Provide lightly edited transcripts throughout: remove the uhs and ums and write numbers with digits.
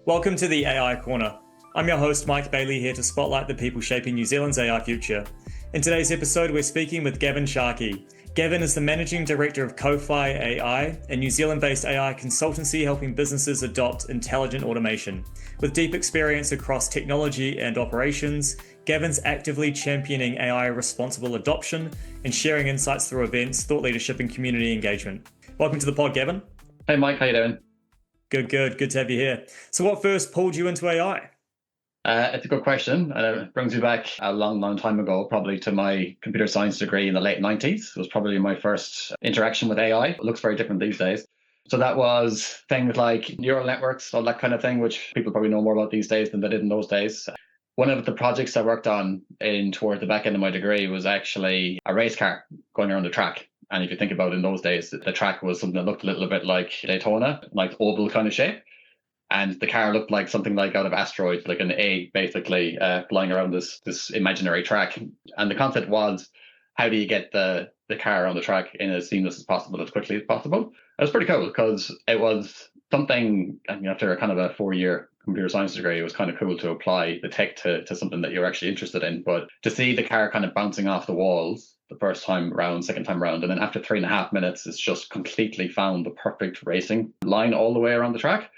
Welcome to the AI Corner. I'm your host, Mike Bailey, here to spotlight the people shaping New Zealand's AI future. In today's episode, we're speaking with Gavin Sharkey. Gavin is the Managing Director of Kōwhai AI, a New Zealand-based AI consultancy helping businesses adopt intelligent automation. With deep experience across technology and operations, Gavin's actively championing AI responsible adoption and sharing insights through events, thought leadership, and community engagement. Welcome to the pod, Gavin. Hey, Mike, how you doing? Good to have you here. So what first pulled you into AI? It's a good question. It brings me back a long time ago, probably to my computer science degree in the late 90s. It was probably my first interaction with AI. It looks very different these days. So that was things like neural networks, all that kind of thing, which people probably know more about these days than they did in those days. One of the projects I worked on toward the back end of my degree was actually a race car going around the track. And if you think about it, in those days, the track was something that looked a little bit like Daytona, like oval kind of shape. And the car looked like something like out of Asteroids, like an egg, basically, flying around this imaginary track. And the concept was, how do you get the car on the track in as seamless as possible, as quickly as possible? It was pretty cool because it was something, I mean, after a kind of a 4-year computer science degree, it was kind of cool to apply the tech to something that you're actually interested in. But to see the car kind of bouncing off the walls the first time round, second time round, and then after 3.5 minutes, it's just completely found the perfect racing line all the way around the track.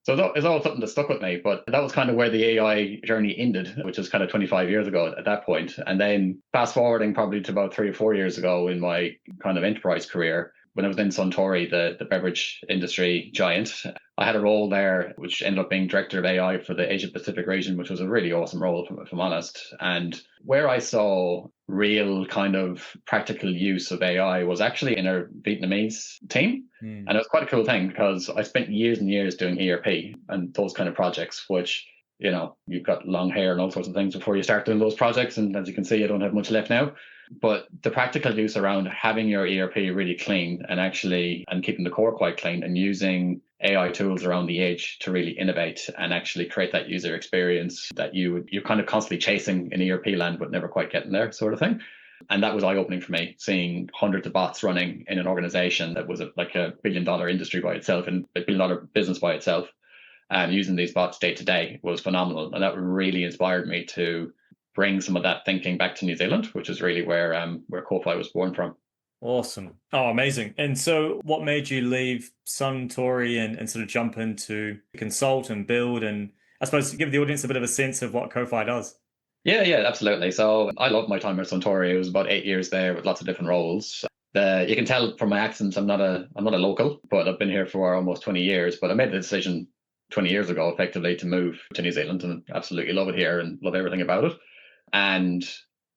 So it's all something that stuck with me, but that was kind of where the AI journey ended, which is kind of 25 years ago at that point. And then fast forwarding probably to about 3 or 4 years ago in my kind of enterprise career, when I was in Suntory, the beverage industry giant, I had a role there, which ended up being Director of AI for the Asia Pacific region, which was a really awesome role, if I'm honest. And where I saw real kind of practical use of AI was actually in our Vietnamese team. And it was quite a cool thing because I spent years and years doing ERP and those kind of projects, which, you know, you've got long hair and all sorts of things before you start doing those projects. And as you can see, I don't have much left now. But the practical use around having your ERP really clean and keeping the core quite clean and using AI tools around the edge to really innovate and actually create that user experience that you're kind of constantly chasing in ERP land, but never quite getting there sort of thing. And that was eye-opening for me, seeing hundreds of bots running in an organization that was like a billion-dollar industry by itself and a billion-dollar business by itself. Using these bots day to day was phenomenal. And that really inspired me to bring some of that thinking back to New Zealand, which is really where Kōwhai was born from. Awesome. Oh, amazing. And so what made you leave Suntory and sort of jump into consult and build and I suppose give the audience a bit of a sense of what Kōwhai does? Yeah, absolutely. So I loved my time at Suntory. It was about 8 years there with lots of different roles. You can tell from my accent, I'm not a local, but I've been here for almost 20 years. But I made the decision 20 years ago, effectively, to move to New Zealand and absolutely love it here and love everything about it. And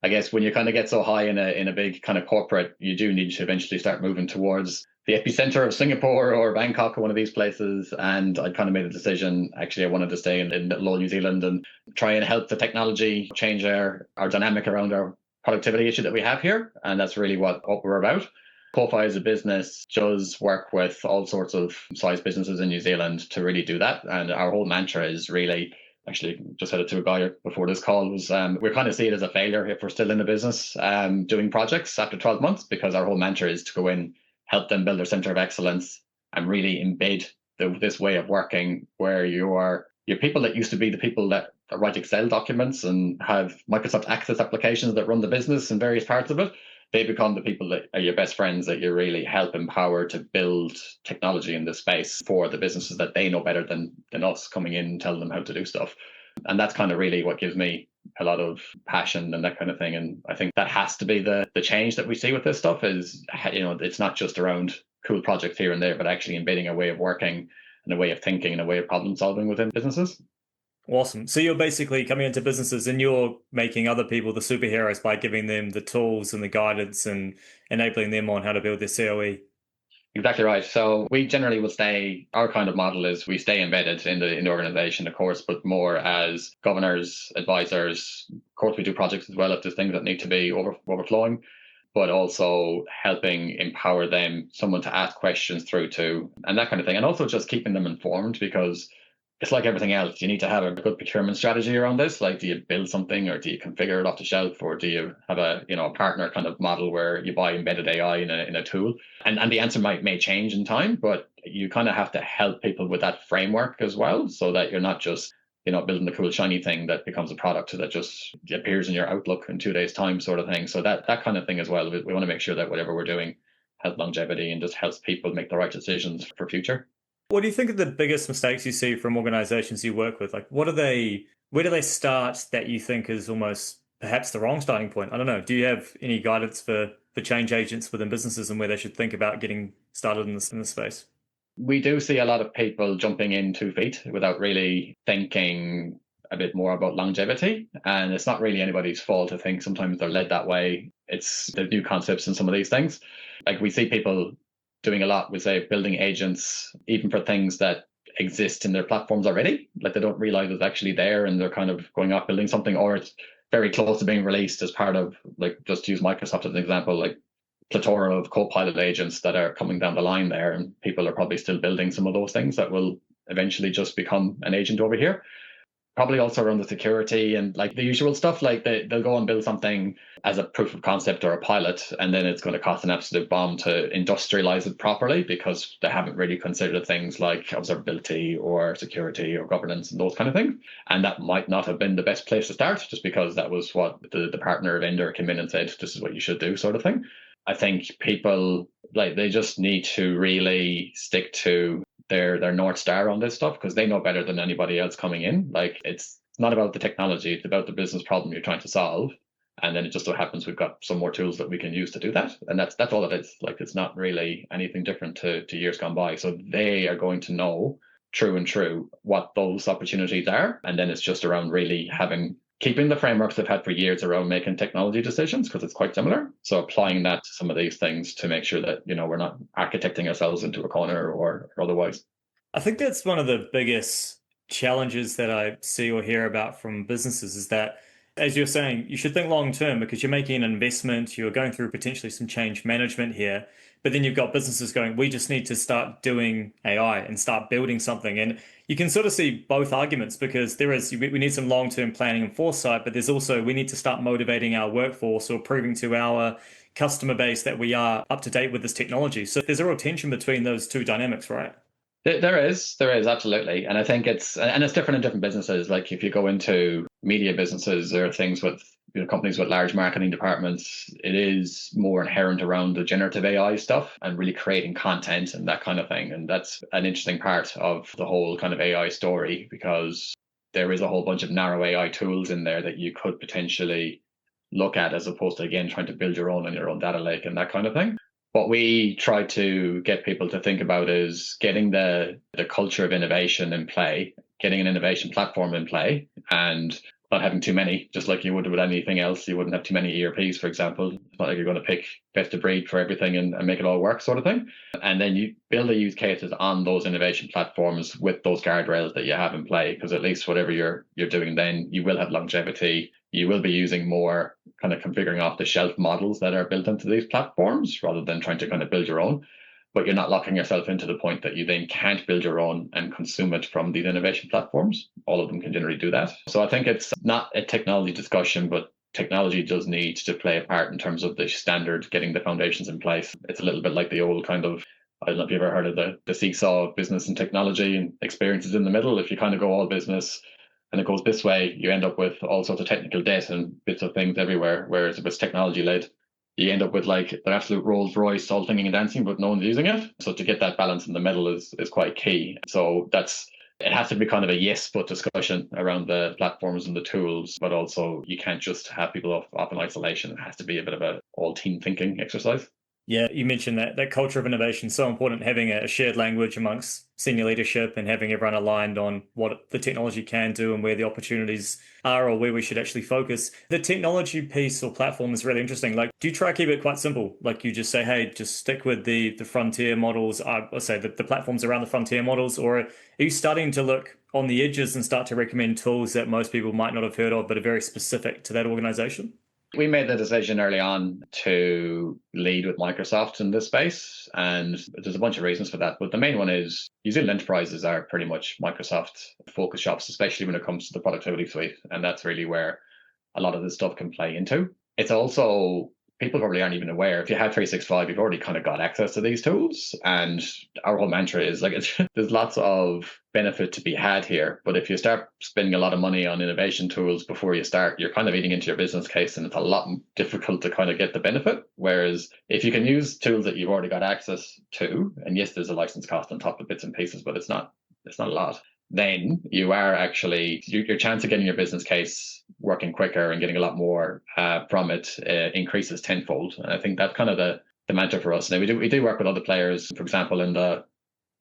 I guess when you kind of get so high in a big kind of corporate, you do need to eventually start moving towards the epicenter of Singapore or Bangkok or one of these places. And I kind of made a decision, actually, I wanted to stay in little old New Zealand and try and help the technology change our dynamic around our productivity issue that we have here. And that's really what we're about. Kofi as a business does work with all sorts of size businesses in New Zealand to really do that. And our whole mantra is really, actually just said it to a guy before this call, was we kind of see it as a failure if we're still in the business doing projects after 12 months, because our whole mantra is to go in, help them build their center of excellence and really embed this way of working where your people that used to be the people that write Excel documents and have Microsoft Access applications that run the business in various parts of it, they become the people that are your best friends that you really help empower to build technology in this space for the businesses that they know better than us coming in and telling them how to do stuff. And that's kind of really what gives me a lot of passion and that kind of thing. And I think that has to be the change that we see with this stuff is, you know, it's not just around cool projects here and there, but actually embedding a way of working and a way of thinking and a way of problem solving within businesses. Awesome. So you're basically coming into businesses and you're making other people the superheroes by giving them the tools and the guidance and enabling them on how to build their COE. Exactly right. So we generally will stay, our kind of model is we stay embedded in the organization, of course, but more as governors, advisors. Of course, we do projects as well if there's things that need to be overflowing, but also helping empower them, someone to ask questions through to, and that kind of thing. And also just keeping them informed, because it's like everything else. You need to have a good procurement strategy around this. Like, do you build something or do you configure it off the shelf, or do you have a partner kind of model where you buy embedded AI in a tool? And the answer may change in time, but you kind of have to help people with that framework as well, so that you're not just building the cool shiny thing that becomes a product that just appears in your Outlook in 2 days' time, sort of thing. So that kind of thing as well. We want to make sure that whatever we're doing has longevity and just helps people make the right decisions for future. What do you think are the biggest mistakes you see from organizations you work with? Like, where do they start that you think is almost perhaps the wrong starting point? I don't know. Do you have any guidance for change agents within businesses and where they should think about getting started in this space? We do see a lot of people jumping in 2 feet without really thinking a bit more about longevity. And it's not really anybody's fault. I think sometimes they're led that way. It's the new concepts in some of these things. Like we see people doing a lot with, say, building agents, even for things that exist in their platforms already. Like they don't realize it's actually there and they're kind of going off building something, or it's very close to being released as part of, like, just to use Microsoft as an example, like plethora of Copilot agents that are coming down the line there, and people are probably still building some of those things that will eventually just become an agent over here. Probably also around the security and like the usual stuff, like they'll go and build something as a proof of concept or a pilot, and then it's going to cost an absolute bomb to industrialize it properly because they haven't really considered things like observability or security or governance and those kind of things. And that might not have been the best place to start, just because that was what the partner vendor came in and said, this is what you should do, sort of thing. I think people, like, they just need to really stick to their North Star on this stuff, because they know better than anybody else coming in. Like, it's not about the technology, it's about the business problem you're trying to solve. And then it just so happens we've got some more tools that we can use to do that. And that's all it is. Like, it's not really anything different to years gone by. So they are going to know true what those opportunities are. And then it's just around really keeping the frameworks they've had for years around making technology decisions, because it's quite similar. So applying that to some of these things to make sure that, we're not architecting ourselves into a corner or otherwise. I think that's one of the biggest challenges that I see or hear about from businesses is that, as you're saying, you should think long term because you're making an investment, you're going through potentially some change management here. But then you've got businesses going, we just need to start doing AI and start building something. And you can sort of see both arguments because we need some long term planning and foresight, but there's also, we need to start motivating our workforce or proving to our customer base that we are up to date with this technology. So there's a real tension between those two dynamics, right? There is absolutely. And I think it's different in different businesses. Like if you go into media businesses or things with companies with large marketing departments, it is more inherent around the generative AI stuff and really creating content and that kind of thing. And that's an interesting part of the whole kind of AI story, because there is a whole bunch of narrow AI tools in there that you could potentially look at, as opposed to, again, trying to build your own on your own data lake and that kind of thing. What we try to get people to think about is getting the culture of innovation in play, getting an innovation platform in play, and not having too many, just like you would with anything else. You wouldn't have too many ERPs, for example. It's not like you're going to pick best of breed for everything and make it all work, sort of thing. And then you build the use cases on those innovation platforms with those guardrails that you have in play, because at least whatever you're doing, then you will have longevity. You will be using more kind of configuring off the shelf models that are built into these platforms rather than trying to kind of build your own. But you're not locking yourself into the point that you then can't build your own and consume it from these innovation platforms. All of them can generally do that. So I think it's not a technology discussion, but technology does need to play a part in terms of the standard, getting the foundations in place. It's a little bit like the old kind of, I don't know if you've ever heard of the seesaw of business and technology, and experiences in the middle. If you kind of go all business and it goes this way, you end up with all sorts of technical debt and bits of things everywhere. Whereas if it's technology led, you end up with like the absolute Rolls Royce, all singing and dancing, but no one's using it. So to get that balance in the middle is quite key. So it has to be kind of a yes but discussion around the platforms and the tools, but also you can't just have people off in isolation. It has to be a bit of a all team thinking exercise. Yeah, you mentioned that culture of innovation is so important, having a shared language amongst senior leadership and having everyone aligned on what the technology can do and where the opportunities are or where we should actually focus. The technology piece or platform is really interesting. Like, do you try to keep it quite simple? Like you just say, hey, just stick with the frontier models, or say the platforms around the frontier models, or are you starting to look on the edges and start to recommend tools that most people might not have heard of but are very specific to that organization? We made the decision early on to lead with Microsoft in this space, and there's a bunch of reasons for that. But the main one is New Zealand enterprises are pretty much Microsoft focus shops, especially when it comes to the productivity suite. And that's really where a lot of this stuff can play into. It's also people probably aren't even aware. If you have 365, you've already kind of got access to these tools. And our whole mantra is like, there's lots of benefit to be had here. But if you start spending a lot of money on innovation tools before you start, you're kind of eating into your business case, and it's a lot difficult to kind of get the benefit. Whereas if you can use tools that you've already got access to, and yes, there's a license cost on top of bits and pieces, but it's not a lot, then you are actually, your chance of getting your business case working quicker and getting a lot more from it increases tenfold. And I think that's kind of the mantra for us. Now we do work with other players. For example, in the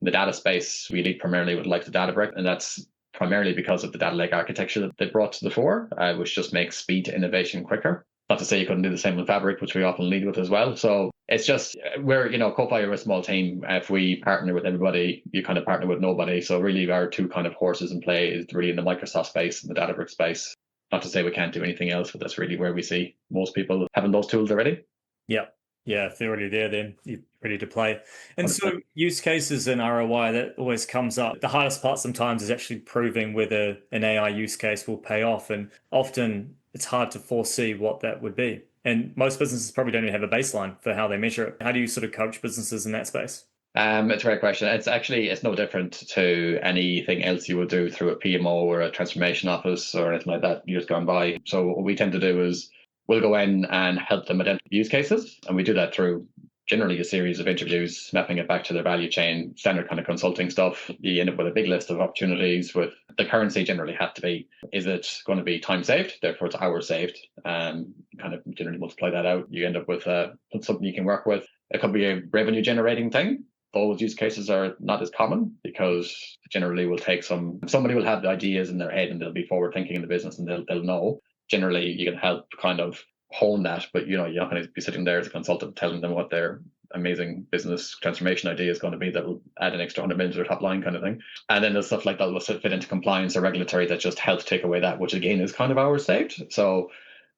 data space, we lead primarily with like the Databricks, and that's primarily because of the data lake architecture that they brought to the fore, which just makes speed to innovation quicker. Not to say you couldn't do the same with Fabric, which we often lead with as well. So it's just, we're, Kōwhai are a small team. If we partner with everybody, you kind of partner with nobody. So really our two kind of horses in play is really in the Microsoft space and the Databricks space. Not to say we can't do anything else, but that's really where we see most people having those tools already. Yep. Yeah, if they're already there, then you're ready to play. And so use cases and ROI, that always comes up. The hardest part sometimes is actually proving whether an AI use case will pay off. And often it's hard to foresee what that would be. And most businesses probably don't even have a baseline for how they measure it. How do you sort of coach businesses in that space? It's a great question. It's no different to anything else you would do through a PMO or a transformation office or anything like that years gone by. So what we tend to do is we'll go in and help them identify use cases. And we do that through generally a series of interviews, mapping it back to their value chain, standard kind of consulting stuff. You end up with a big list of opportunities with the currency generally have to be, is it going to be time saved? Therefore, it's hours saved. Kind of generally multiply that out. You end up with something you can work with. It could be a revenue generating thing. Those use cases are not as common because generally will take somebody will have the ideas in their head and they'll be forward thinking in the business and they'll know. Generally, you can help kind of hone that, but you're not going to be sitting there as a consultant telling them what their amazing business transformation idea is going to be that will add an extra 100 million to their top line kind of thing. And then there's stuff like that will fit into compliance or regulatory that just helps take away that, which again is kind of hours saved. So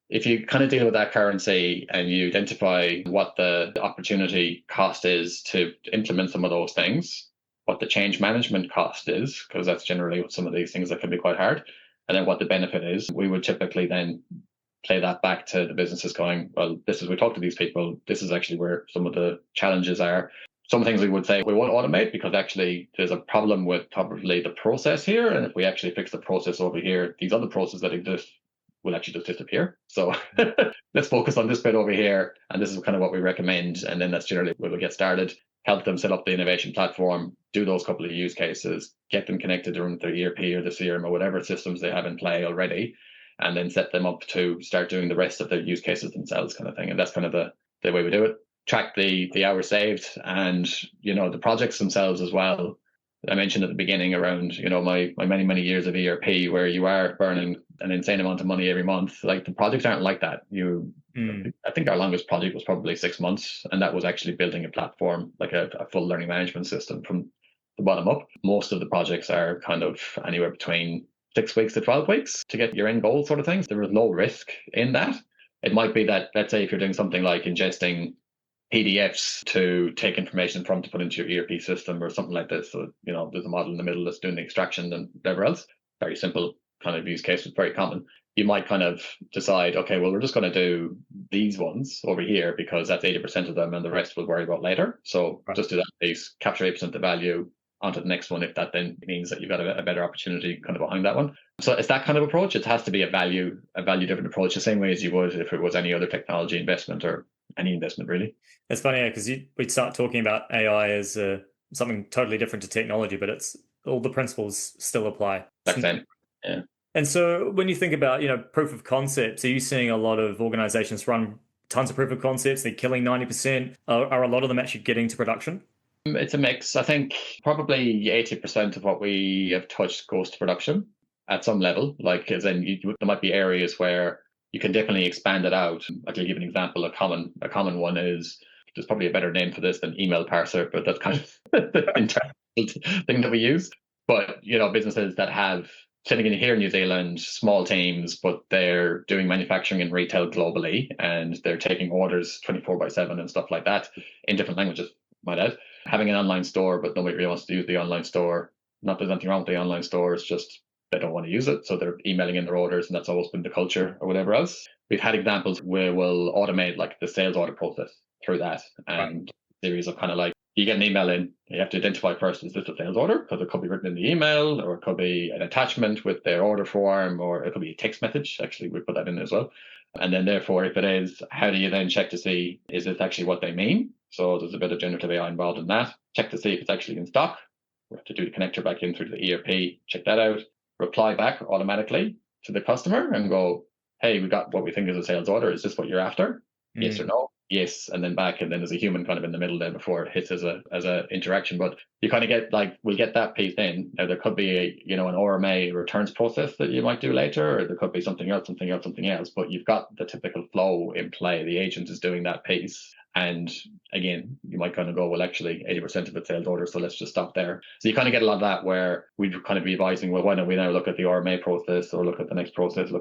if you kind of deal with that currency and you identify what the opportunity cost is to implement some of those things, what the change management cost is, because that's generally some of these things that can be quite hard, and then what the benefit is, we would typically then play that back to the businesses going, well, this is, we talk to these people, this is actually where some of the challenges are. Some things we would say we won't automate because actually there's a problem with probably the process here. And if we actually fix the process over here, these other processes that exist will actually just disappear. So let's focus on this bit over here. And this is kind of what we recommend. And then that's generally where we'll get started, help them set up the innovation platform, do those couple of use cases, get them connected to their ERP or the CRM or whatever systems they have in play already, and then set them up to start doing the rest of their use cases themselves kind of thing. And that's kind of the way we do it. Track the hours saved and, the projects themselves as well. I mentioned at the beginning around, my many, many years of ERP where you are burning an insane amount of money every month. Like the projects aren't like that. I think our longest project was probably 6 months. And that was actually building a platform, like a full learning management system from the bottom up. Most of the projects are kind of anywhere between 6 weeks to 12 weeks to get your end goal sort of things. There is no risk in that. It might be that, let's say if you're doing something like ingesting PDFs to take information from to put into your ERP system or something like this. So, there's a model in the middle that's doing the extraction and whatever else. Very simple kind of use case, very common. You might kind of decide, okay, well, we're just going to do these ones over here because that's 80% of them and the rest we'll worry about later. So just do that piece, capture 8% of the value onto the next one if that then means that you've got a better opportunity kind of behind that one. So it's that kind of approach. It has to be a value-driven approach, the same way as you would if it was any other technology investment or any investment really. It's funny because we'd start talking about AI as something totally different to technology, but it's all the principles still apply. That's same. Yeah. And so when you think about, proof of concepts, are you seeing a lot of organizations run tons of proof of concepts? They're killing 90%. Are a lot of them actually getting to production? It's a mix. I think probably 80% of what we have touched goes to production at some level. Like, as in, there might be areas where you can definitely expand it out. I'll give an example. A common one is, there's probably a better name for this than email parser, but that's kind of the internal thing that we use. But, businesses that have sitting in here in New Zealand, small teams, but they're doing manufacturing and retail globally, and they're taking orders 24/7 and stuff like that in different languages, might add. Having an online store, but nobody really wants to use the online store. Not there's anything wrong with the online store, it's just they don't want to use it. So they're emailing in their orders, and that's always been the culture or whatever else. we've had examples where we'll automate like the sales order process through that, and series of kind of like, you get an email in, you have to identify first, is this a sales order? Because it could be written in the email, or it could be an attachment with their order form, or it could be a text message. Actually, we put that in as well. And then therefore, if it is, how do you then check to see, is this actually what they mean? So there's a bit of generative AI involved in that. Check to see if it's actually in stock. We have to do the connector back in through the ERP, check that out, reply back automatically to the customer and go, hey, we got what we think is a sales order. Is this what you're after? Yes or no? Yes, and then back, and then there's a human kind of in the middle there before it hits as a interaction. But you kind of get like, we'll get that piece in. Now there could be an ORMA returns process that you might do later, or there could be something else. But you've got the typical flow in play. The agent is doing that piece. And again, you might kind of go, well, actually 80% of it's sales orders, so let's just stop there. So you kind of get a lot of that where we'd kind of be advising, well, why don't we now look at the RMA process, or look at the next process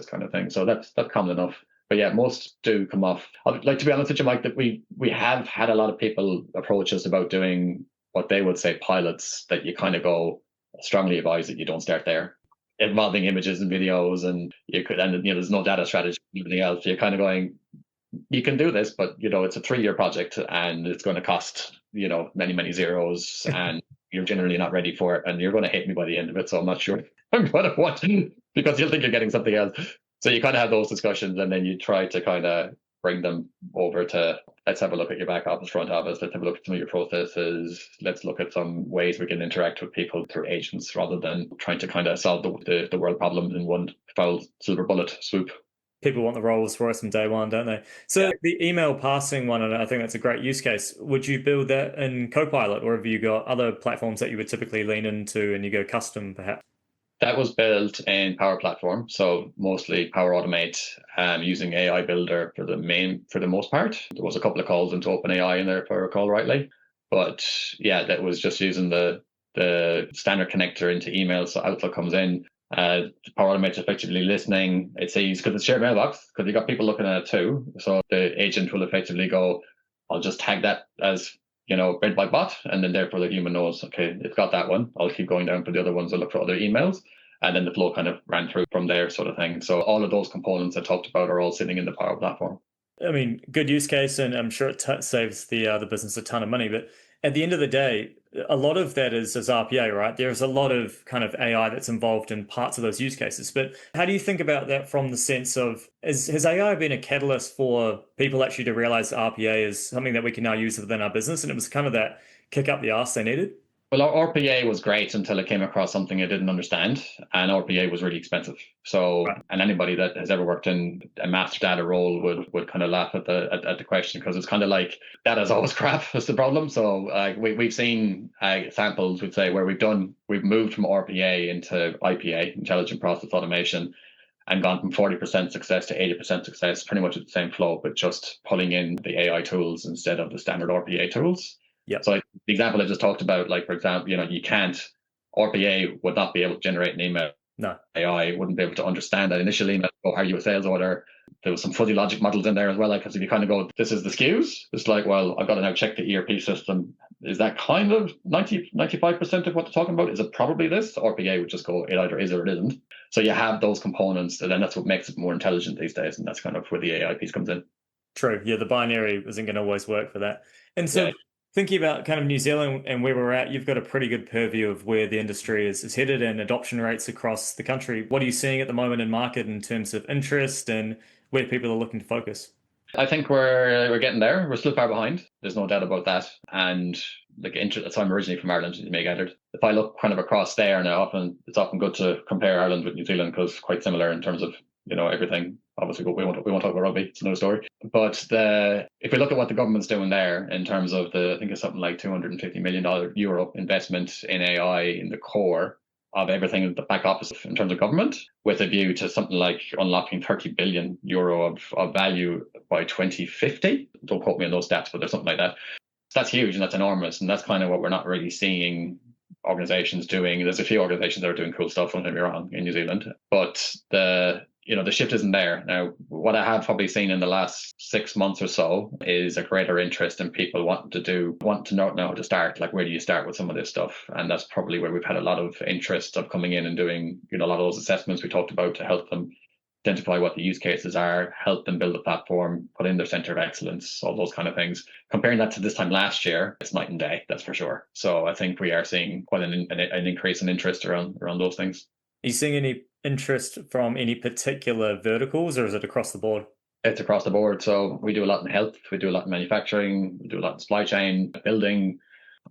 kind of thing. So that's common enough. But yeah, most do come off. I'd like to be honest with you, Mike, that we have had a lot of people approach us about doing what they would say pilots, that you kind of go, strongly advise that you don't start there, involving images and videos, and there's no data strategy and everything else. You're kind of going, you can do this, but it's a 3-year project, and it's going to cost many, many zeros, and you're generally not ready for it, and you're going to hate me by the end of it. So I'm not sure I'm going to want to, because you'll think you're getting something else. So you kind of have those discussions, and then you try to kind of bring them over to, let's have a look at your back office, front office. Let's have a look at some of your processes. Let's look at some ways we can interact with people through agents, rather than trying to kind of solve the world problems in one foul silver bullet swoop. People want the Rolls Royce from day one, don't they? So the email passing one, and I think that's a great use case. Would you build that in Copilot, or have you got other platforms that you would typically lean into and you go custom perhaps? That was built in Power Platform, so mostly Power Automate, using AI Builder for the most part. There was a couple of calls into OpenAI in there, if I recall rightly. But yeah, that was just using the standard connector into email. So Outlook comes in, Power Automate's effectively listening. It sees, because it's shared mailbox, because you got people looking at it too. So the agent will effectively go, I'll just tag that as read by bot, and then therefore the human knows, okay, it's got that one. I'll keep going down for the other ones. I'll look for other emails. And then the flow kind of ran through from there, sort of thing. So all of those components I talked about are all sitting in the Power Platform. I mean, good use case, and I'm sure it saves the business a ton of money. But at the end of the day, a lot of that is RPA, right? There's a lot of kind of AI that's involved in parts of those use cases. But how do you think about that from the sense of, has AI been a catalyst for people actually to realize that RPA is something that we can now use within our business? And it was kind of that kick up the arse they needed? Well, our RPA was great until it came across something I didn't understand, and RPA was really expensive. So, and anybody that has ever worked in a master data role would kind of laugh at the question, because it's kind of like, data's always crap. That's the problem. So we've seen samples, we'd say, where we've moved from RPA into IPA, Intelligent Process Automation, and gone from 40% success to 80% success, pretty much at the same flow, but just pulling in the AI tools instead of the standard RPA tools. Yeah. So the example I just talked about, like, for example, you can't, RPA would not be able to generate an email. No. AI wouldn't be able to understand that initial email. Oh, are you a sales order? There was some fuzzy logic models in there as well. Like, because if you kind of go, this is the SKUs, it's like, well, I've got to now check the ERP system. Is that kind of 95% of what they're talking about? Is it probably this? RPA would just go, it either is or it isn't. So you have those components, and then that's what makes it more intelligent these days. And that's kind of where the AI piece comes in. True. Yeah, the binary isn't going to always work for that. And so thinking about kind of New Zealand and where we're at, you've got a pretty good purview of where the industry is headed and adoption rates across the country. What are you seeing at the moment in market in terms of interest and where people are looking to focus? I think we're getting there. We're still far behind. There's no doubt about that. And like, so I'm originally from Ireland, you may have gathered. If I look kind of across there now, it's often good to compare Ireland with New Zealand, because it's quite similar in terms of everything. Obviously, we won't talk about rugby. It's another story. But if we look at what the government's doing there in terms of I think it's something like €250 million investment in AI in the core of everything in the back office in terms of government, with a view to something like unlocking €30 billion of value by 2050. Don't quote me on those stats, but there's something like that. That's huge, and that's enormous, and that's kind of what we're not really seeing organizations doing. There's a few organizations that are doing cool stuff, don't get me wrong, in New Zealand, but the shift isn't there. Now, what I have probably seen in the last 6 months or so is a greater interest in people want to know how to start. Like, where do you start with some of this stuff? And that's probably where we've had a lot of interest of coming in and doing, a lot of those assessments we talked about to help them identify what the use cases are, help them build a platform, put in their center of excellence, all those kind of things. Comparing that to this time last year, it's night and day, that's for sure. So I think we are seeing quite an increase in interest around those things. Are you seeing any interest from any particular verticals, or is it across the board? It's across the board. So we do a lot in health, we do a lot in manufacturing, we do a lot in supply chain, building,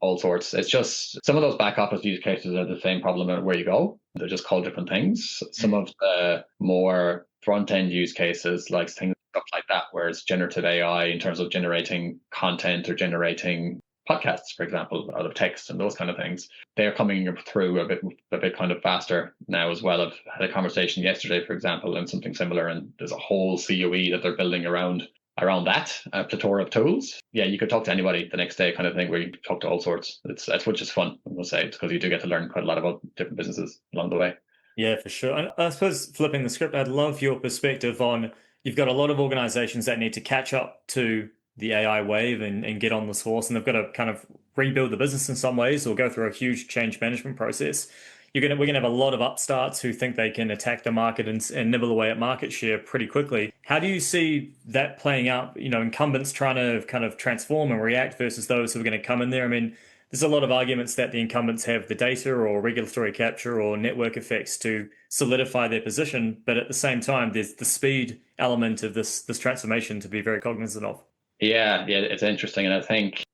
all sorts. It's just some of those back office use cases are the same problem where you go. They're just called different things. Some of the more front end use cases, like things stuff like that, where it's generative AI in terms of generating content or generating podcasts, for example, out of text and those kind of things, they're coming through a bit kind of faster now as well. I've had a conversation yesterday, for example, and something similar, and there's a whole COE that they're building around that, a plethora of tools. Yeah, you could talk to anybody the next day kind of thing, where you talk to all sorts. That's which is fun, I must say. It's because you do get to learn quite a lot about different businesses along the way. Yeah, for sure. And I suppose flipping the script, I'd love your perspective on, you've got a lot of organizations that need to catch up to the AI wave and get on this horse, and they've got to kind of rebuild the business in some ways or go through a huge change management process. We're going to have a lot of upstarts who think they can attack the market and nibble away at market share pretty quickly. How do you see that playing out? Incumbents trying to kind of transform and react versus those who are going to come in there. I mean, there's a lot of arguments that the incumbents have the data or regulatory capture or network effects to solidify their position, but at the same time, there's the speed element of this transformation to be very cognizant of. Yeah, it's interesting, and I think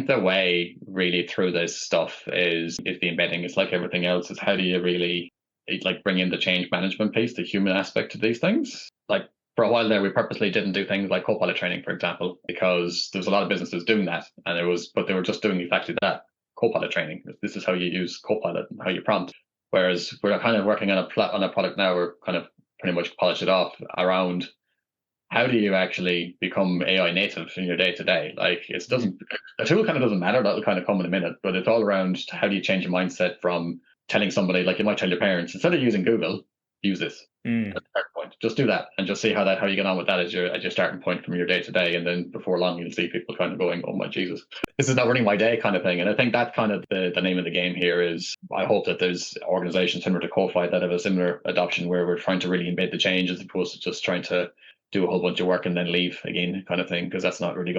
the way really through this stuff is the embedding. It's like everything else. Is how do you really bring in the change management piece, the human aspect of these things? Like for a while there, we purposely didn't do things like Copilot training, for example, because there was a lot of businesses doing that, but they were just doing exactly that, Copilot training. This is how you use Copilot and how you prompt. Whereas we're kind of working on a product now. We're kind of pretty much polished it off around how do you actually become AI native in your day to day? Like a tool kind of doesn't matter. That'll kind of come in a minute, but it's all around how do you change your mindset from telling somebody, like you might tell your parents, instead of using Google, use this. That's the start point. Just do that and just see how you get on with that as your starting point from your day to day. And then before long, you'll see people kind of going, oh my Jesus, this is not running my day kind of thing. And I think that kind of the name of the game here is, I hope that there's organizations similar to Kōwhai that have a similar adoption where we're trying to really embed the change as opposed to just trying to do a whole bunch of work and then leave again kind of thing, because that's not really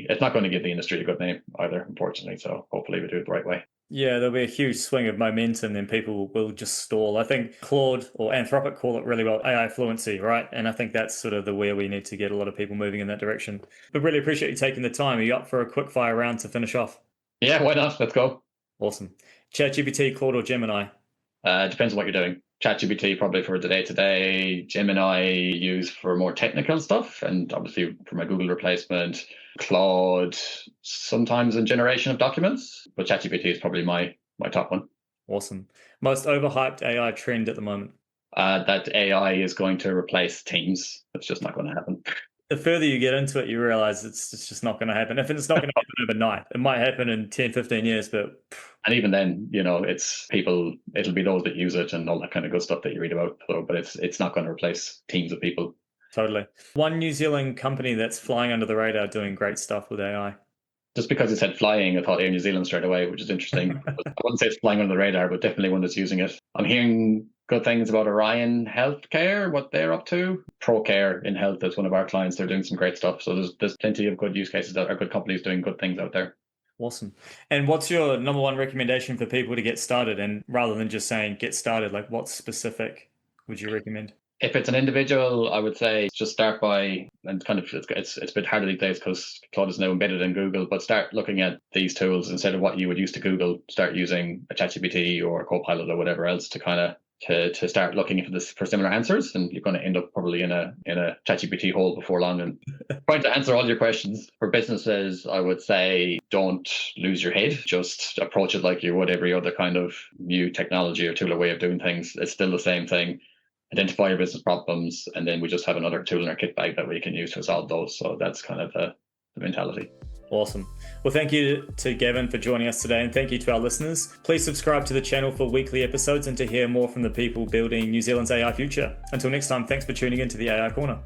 it's not going to give the industry a good name either, unfortunately. So hopefully we do it the right way. Yeah, there'll be a huge swing of momentum and people will just stall. I think Claude or Anthropic call it really well AI fluency, right? And I think that's sort of where we need to get a lot of people moving in that direction. But really appreciate you taking the time. Are you up for a quick fire round to finish off? Yeah, why not? Let's go. Awesome. ChatGPT, Claude, or Gemini? Depends on what you're doing. ChatGPT probably for the day-to-day, Gemini used for more technical stuff, and obviously for my Google replacement, Claude sometimes in generation of documents, but ChatGPT is probably my top one. Awesome. Most overhyped AI trend at the moment? That AI is going to replace teams. That's just not going to happen. The further you get into it, you realize it's just not going to happen. If it's not going to happen overnight, it might happen in 10, 15 years, but... And even then, it's people, it'll be those that use it and all that kind of good stuff that you read about. So, but it's not going to replace teams of people. Totally. One New Zealand company that's flying under the radar doing great stuff with AI. Just because it said flying, I thought Air New Zealand straight away, which is interesting. I wouldn't say it's flying under the radar, but definitely one that's using it. I'm hearing good things about Orion Healthcare, what they're up to. ProCare in health is one of our clients. They're doing some great stuff. So there's plenty of good use cases that are good companies doing good things out there. Awesome. And what's your number one recommendation for people to get started? And rather than just saying get started, like what specific would you recommend? If it's an individual, I would say just start by, and kind of it's a bit harder these days because Claude is now embedded in Google, but start looking at these tools instead of what you would use to Google. Start using a ChatGPT or a Copilot or whatever else to kind of to start looking for similar answers, and you're going to end up probably in a ChatGPT hole before long and trying to answer all your questions. For businesses, I would say don't lose your head. Just approach it like you would every other kind of new technology or tool or way of doing things. It's still the same thing. Identify your business problems, and then we just have another tool in our kit bag that we can use to solve those. So that's kind of the mentality. Awesome. Well, thank you to Gavin for joining us today, and thank you to our listeners. Please subscribe to the channel for weekly episodes and to hear more from the people building New Zealand's AI future. Until next time, thanks for tuning into the AI Corner.